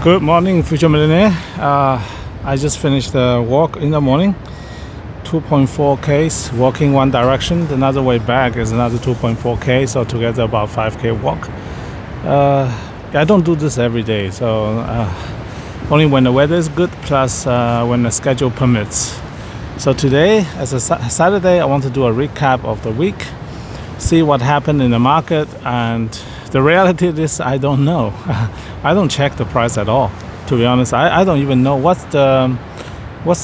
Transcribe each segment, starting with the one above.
Good morning, future millionaire. I just finished the walk in the morning. 2.4 Ks walking one direction. Another way back is another 2.4 K. So together about 5K walk. I don't do this every day. So only when the weather is good, plus when the schedule permits. So today, as a Saturday, I want to do a recap of the week, see what happened in the market, and the reality is I don't know. I don't check the price at all, to be honest. I don't even know what's the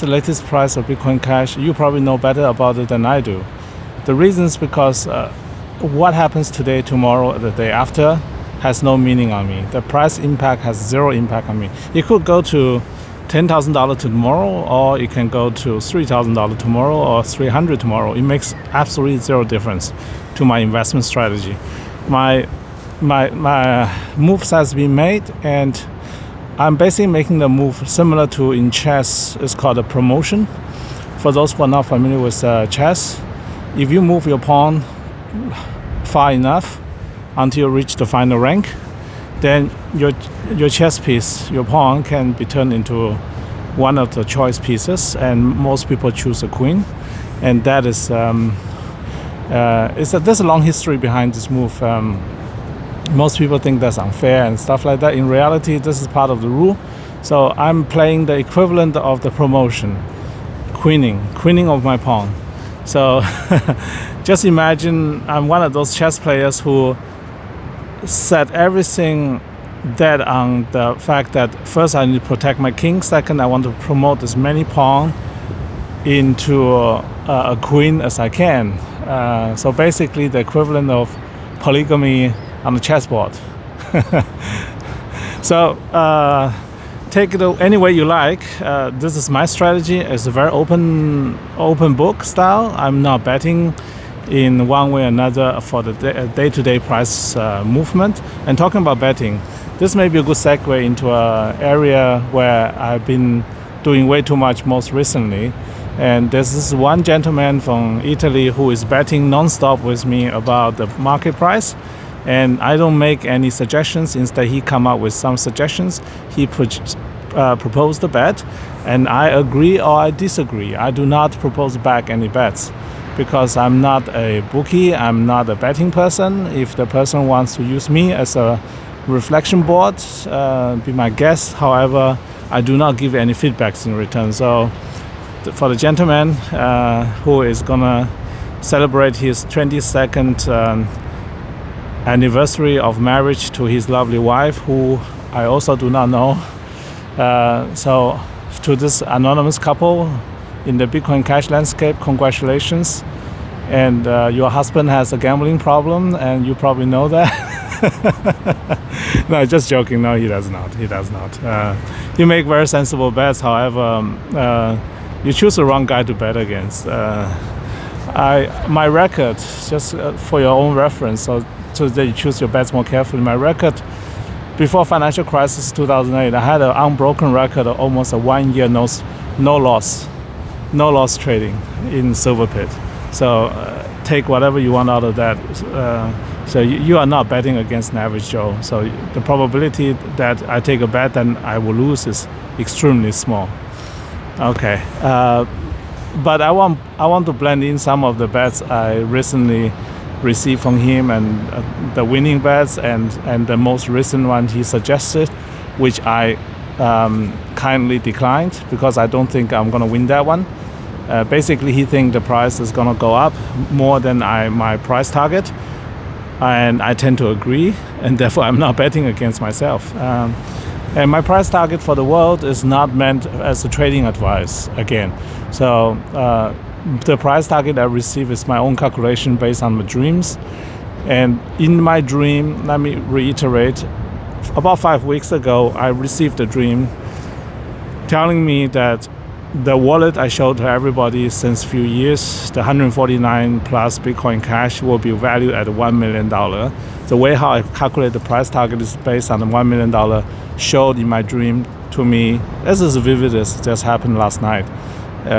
latest price of Bitcoin Cash. You probably know better about it than I do. The reason is because what happens today, tomorrow, the day after has no meaning on me. The price impact has zero impact on me. It could go to $10,000 tomorrow, or it can go to $3,000 tomorrow, or $300 tomorrow. It makes absolutely zero difference to my investment strategy. My moves has been made, and I'm basically making the move similar to in chess. It's called a promotion. For those who are not familiar with chess, if you move your pawn far enough until you reach the final rank, then your chess piece, your pawn, can be turned into one of the choice pieces, and most people choose a queen. And that is there's a long history behind this move. Most people think that's unfair and stuff like that. In reality, this is part of the rule. So I'm playing the equivalent of the promotion, queening of my pawn. So just imagine I'm one of those chess players who set everything that on the fact that first I need to protect my king, second I want to promote as many pawns into a queen as I can. So basically the equivalent of polygamy on the chessboard. So take it any way you like. This is my strategy. It's a very open book style. I'm not betting in one way or another for the day-to-day price movement. And talking about betting, this may be a good segue into an area where I've been doing way too much most recently. And there's this one gentleman from Italy who is betting non-stop with me about the market price. And I don't make any suggestions. Instead, he come up with some suggestions. He proposed a bet, and I agree or I disagree. I do not propose back any bets because I'm not a bookie. I'm not a betting person. If the person wants to use me as a reflection board, be my guest. However, I do not give any feedbacks in return. So for the gentleman who is gonna celebrate his 22nd anniversary of marriage to his lovely wife, who I also do not know. So to this anonymous couple in the Bitcoin Cash landscape, congratulations. And your husband has a gambling problem, and you probably know that. No, just joking. No, he does not. You make very sensible bets. However, you choose the wrong guy to bet against. My record, just for your own reference, so that you choose your bets more carefully. My record before financial crisis 2008, I had an unbroken record of almost a 1 year no loss trading in Silver Pit. So take whatever you want out of that. So you are not betting against an average Joe. So the probability that I take a bet and I will lose is extremely small. Okay, but I want to blend in some of the bets I recently received from him, and the winning bets, and the most recent one he suggested, which I kindly declined because I don't think I'm going to win that one. Basically, he thinks the price is going to go up more than my price target, and I tend to agree, and therefore I'm not betting against myself. And my price target for the world is not meant as a trading advice again. So the price target I receive is my own calculation based on my dreams. And in my dream, let me reiterate, about 5 weeks ago, I received a dream telling me that the wallet I showed to everybody since a few years, the 149 plus Bitcoin Cash, will be valued at $1 million. The way how I calculate the price target is based on the $1 million showed in my dream to me. This is vivid as just happened last night.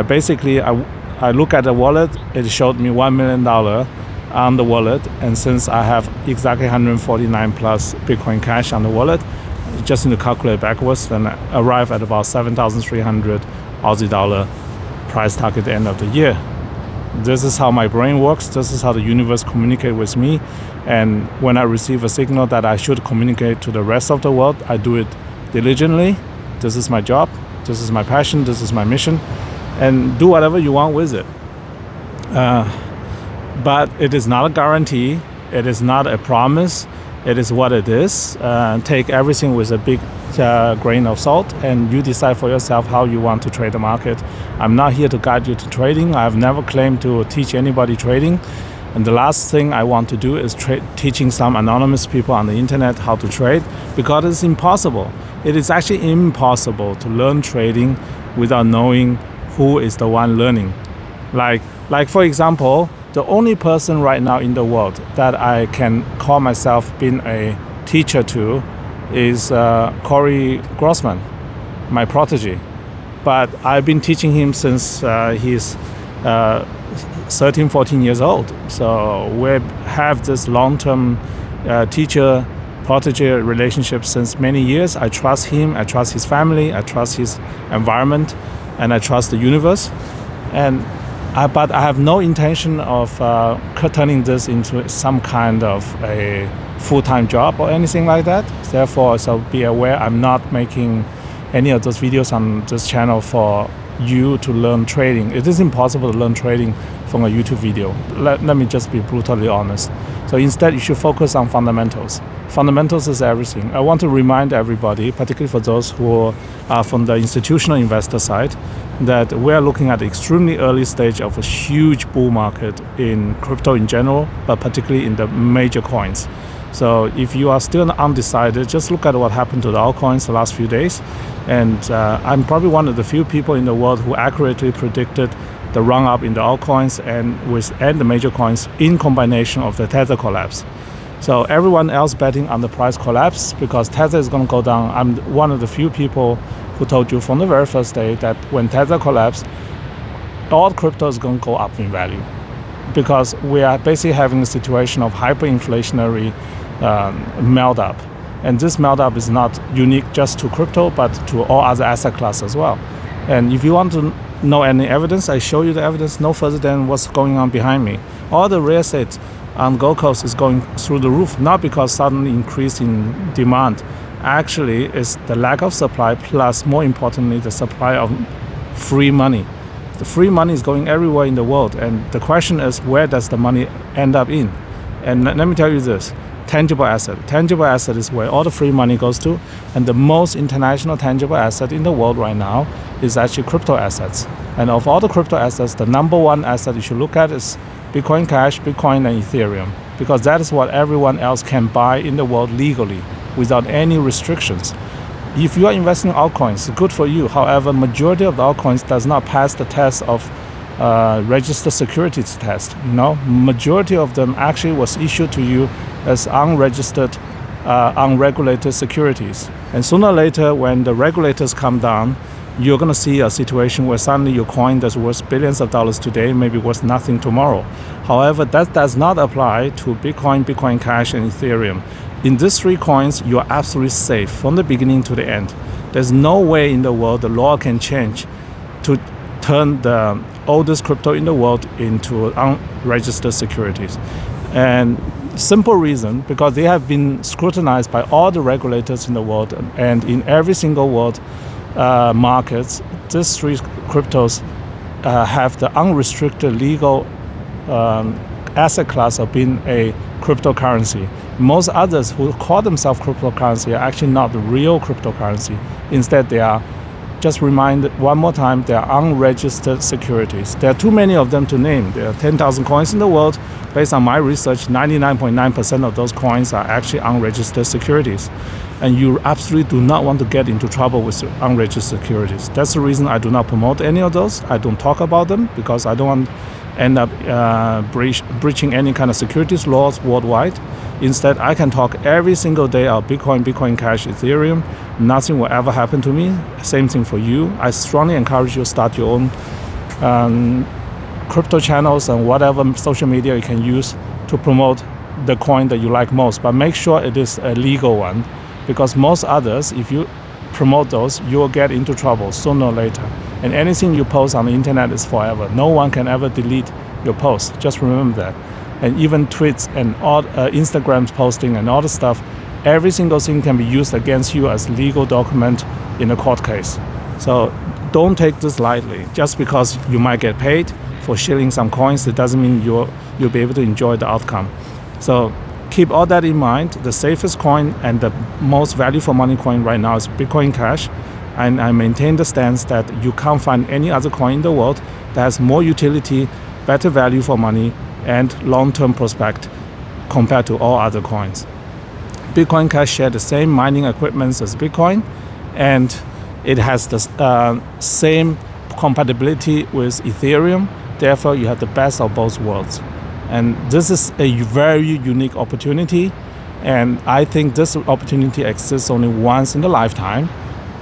Basically, I look at the wallet, it showed me $1 million on the wallet, and since I have exactly 149 plus Bitcoin Cash on the wallet, just need to calculate backwards, then arrive at about 7,300 Aussie dollar price tag at the end of the year. This is how my brain works. This is how the universe communicates with me. And when I receive a signal that I should communicate to the rest of the world, I do it diligently. This is my job. This is my passion. This is my mission. And do whatever you want with it. But it is not a guarantee. It is not a promise. It is what it is. Take everything with a big grain of salt, and you decide for yourself how you want to trade the market. I'm not here to guide you to trading. I've never claimed to teach anybody trading. And the last thing I want to do is teaching some anonymous people on the internet how to trade, because it's impossible. It is actually impossible to learn trading without knowing who is the one learning. Like for example, the only person right now in the world that I can call myself being a teacher to is Corey Grossman, my protege. But I've been teaching him since he's 13, 14 years old. So we have this long-term teacher-protege relationship since many years. I trust him, I trust his family, I trust his environment, and I trust the universe. But I have no intention of turning this into some kind of a full-time job or anything like that. Therefore, so be aware, I'm not making any of those videos on this channel for you to learn trading. It is impossible to learn trading from a YouTube video. Let me just be brutally honest. So instead, you should focus on fundamentals. Fundamentals is everything. I want to remind everybody, particularly for those who are from the institutional investor side, that we are looking at the extremely early stage of a huge bull market in crypto in general, but particularly in the major coins. So if you are still undecided, just look at what happened to the altcoins the last few days. And I'm probably one of the few people in the world who accurately predicted the run-up in the altcoins and the major coins in combination of the Tether collapse. So everyone else betting on the price collapse because Tether is going to go down. I'm one of the few people who told you from the very first day that when Tether collapse, all crypto is going to go up in value, because we are basically having a situation of hyperinflationary melt-up. And this melt-up is not unique just to crypto, but to all other asset classes as well. And if you want to know any evidence, I show you the evidence no further than what's going on behind me. All the real estate on Gold Coast is going through the roof, not because suddenly increase in demand. Actually, it's the lack of supply, plus more importantly, the supply of free money. The free money is going everywhere in the world, and the question is, where does the money end up in? And let me tell you this, tangible asset. Tangible asset is where all the free money goes to, and the most international tangible asset in the world right now is actually crypto assets. And of all the crypto assets, the number one asset you should look at is Bitcoin Cash, Bitcoin, and Ethereum, because that is what everyone else can buy in the world legally without any restrictions. If you are investing in altcoins, good for you. However, majority of the altcoins does not pass the test of registered securities test. Majority of them actually was issued to you as unregistered, unregulated securities. And sooner or later, when the regulators come down, you're going to see a situation where suddenly your coin that's worth billions of dollars today may be worth nothing tomorrow. However, that does not apply to Bitcoin, Bitcoin Cash, and Ethereum. In these three coins, you are absolutely safe from the beginning to the end. There's no way in the world the law can change to turn the oldest crypto in the world into unregistered securities. And simple reason, because they have been scrutinized by all the regulators in the world, and in every single world markets, these three cryptos have the unrestricted legal asset class of being a cryptocurrency. Most others who call themselves cryptocurrency are actually not the real cryptocurrency. Instead, they are, just remind one more time, they are unregistered securities. There are too many of them to name. There are 10,000 coins in the world. Based on my research, 99.9% of those coins are actually unregistered securities. And you absolutely do not want to get into trouble with unregistered securities. That's the reason I do not promote any of those. I don't talk about them, because I don't want to end up breaching any kind of securities laws worldwide. Instead, I can talk every single day about Bitcoin, Bitcoin Cash, Ethereum. Nothing will ever happen to me. Same thing for you. I strongly encourage you to start your own crypto channels and whatever social media you can use to promote the coin that you like most. But make sure it is a legal one. because most others, if you promote those, you will get into trouble sooner or later. And anything you post on the internet is forever. No one can ever delete your post. Just remember that. And even tweets and all Instagram's posting and all the stuff, every single thing can be used against you as legal document in a court case. So don't take this lightly. Just because you might get paid for shilling some coins, it doesn't mean you'll be able to enjoy the outcome. So keep all that in mind. The safest coin and the most value for money coin right now is Bitcoin Cash. And I maintain the stance that you can't find any other coin in the world that has more utility, better value for money, and long-term prospect compared to all other coins. Bitcoin Cash shares the same mining equipment as Bitcoin, and it has the same compatibility with Ethereum. Therefore, you have the best of both worlds. And this is a very unique opportunity, and I think this opportunity exists only once in a lifetime.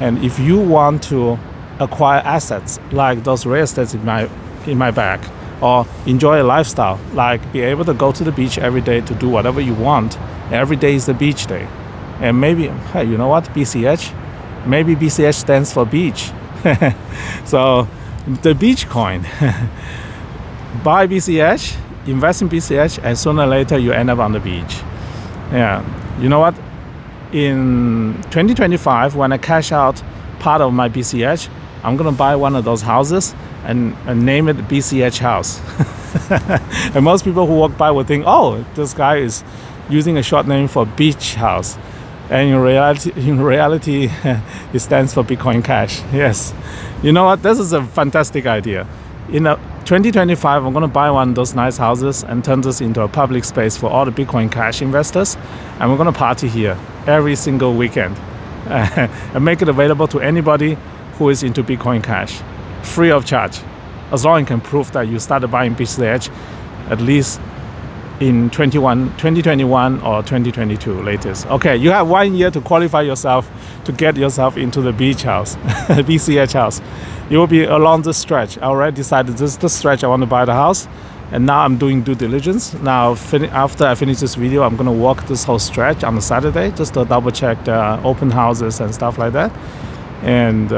And if you want to acquire assets like those real estates in my bag, or enjoy a lifestyle like be able to go to the beach every day to do whatever you want, every day is the beach day. And maybe, hey, you know what, BCH? Maybe BCH stands for beach. So the beach coin. Buy BCH, invest in BCH, and sooner or later you end up on the beach. Yeah, you know what? In 2025, when I cash out part of my BCH, I'm gonna buy one of those houses and name it BCH house. And most people who walk by will think, oh, this guy is using a short name for beach house. And in reality, it stands for Bitcoin Cash. Yes. You know what? This is a fantastic idea. In 2025, I'm going to buy one of those nice houses and turn this into a public space for all the Bitcoin Cash investors. And we're going to party here every single weekend and make it available to anybody who is into Bitcoin Cash, free of charge, as long as you can prove that you started buying BCH at least in 2021 or 2022 latest. Okay, you have 1 year to qualify yourself to get yourself into the beach house, BCH house. It will be along this stretch. I already decided this is the stretch I want to buy the house, and now I'm doing due diligence. Now, after I finish this video, I'm going to walk this whole stretch on a Saturday just to double check the open houses and stuff like that. And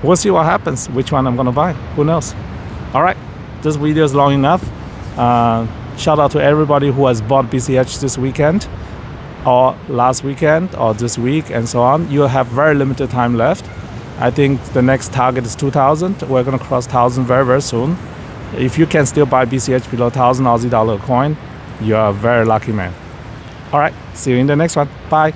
we'll see what happens, which one I'm going to buy. Who knows? All right, this video is long enough. Shout out to everybody who has bought BCH this weekend or last weekend or this week and so on. You have very limited time left. I think the next target is 2,000. We're going to cross 1,000 very, very soon. If you can still buy BCH below 1,000 Aussie dollar a coin, you're a very lucky man. All right, see you in the next one. Bye.